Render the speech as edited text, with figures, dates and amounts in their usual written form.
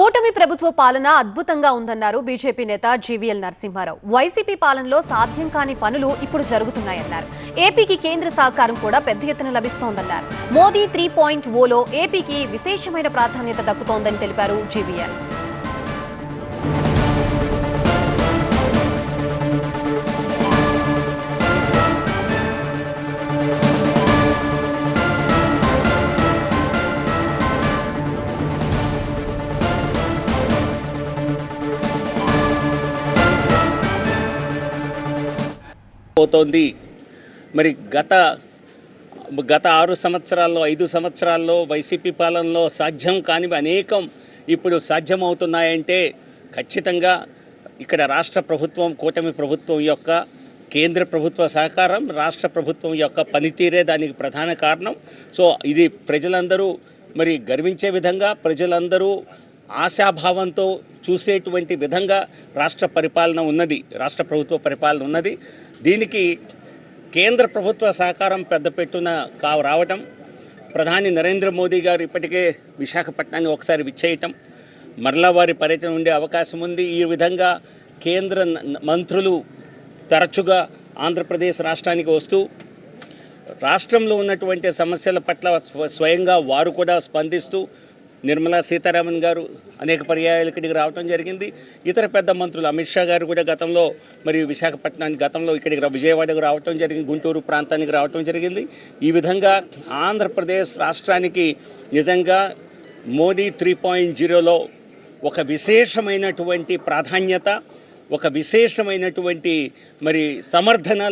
కూటమి ప్రభుత్వ పాలన అద్భుతంగా ఉందన్నారు బీజేపీ నేత జీవీఎల్ నరసింహారావు. వైసీపీ పాలనలో సాధ్యం కాని పనులు ఇప్పుడు జరుగుతున్నాయన్నారు. ఏపీకి కేంద్ర సహకారం కూడా పెద్ద ఎత్తున లభిస్తోందన్నారు. మోదీ 3.0లో ఏపీకి విశేషమైన ప్రాధాన్యత దక్కుతోందని తెలిపారు జీవీఎల్. పోతోంది. మరి గత 6 సంవత్సరాల్లో 5 సంవత్సరాల్లో వైసీపీ పాలనలో సాధ్యం కానివి అనేకం ఇప్పుడు సాధ్యమవుతున్నాయంటే ఖచ్చితంగా ఇక్కడ రాష్ట్ర ప్రభుత్వం, కూటమి ప్రభుత్వం యొక్క కేంద్ర ప్రభుత్వ సహకారం, రాష్ట్ర ప్రభుత్వం యొక్క పనితీరే దానికి ప్రధాన కారణం. సో ఇది ప్రజలందరూ మరి గర్వించే విధంగా, ప్రజలందరూ ఆశాభావంతో చూసేటువంటి విధంగా రాష్ట్ర పరిపాలన ఉన్నది, రాష్ట్ర ప్రభుత్వ పరిపాలన ఉన్నది. దీనికి కేంద్ర ప్రభుత్వ సహకారం పెద్దపెట్టున రావటం, ప్రధాని నరేంద్ర మోదీ గారు ఇప్పటికే విశాఖపట్నాన్ని ఒకసారి విచ్చేయటం, మరలా వారి పర్యటన ఉండే అవకాశం ఉంది. ఈ విధంగా కేంద్ర మంత్రులు తరచుగా ఆంధ్రప్రదేశ్ రాష్ట్రానికి వస్తూ రాష్ట్రంలో ఉన్నటువంటి సమస్యల పట్ల స్వయంగా వారు కూడా స్పందిస్తూ, నిర్మలా సీతారామన్ గారు అనేక పర్యాయాలు ఇక్కడికి రావడం జరిగింది. ఇతర పెద్ద మంత్రులు అమిత్ షా గారు కూడా గతంలో మరియు విశాఖపట్నానికి గతంలో ఇక్కడికి విజయవాడకు రావడం జరిగింది, గుంటూరు ప్రాంతానికి రావడం జరిగింది. ఈ విధంగా ఆంధ్రప్రదేశ్ రాష్ట్రానికి నిజంగా మోదీ 3.0లో ఒక విశేషమైనటువంటి ప్రాధాన్యత, ఒక విశేషమైనటువంటి మరి సమర్థన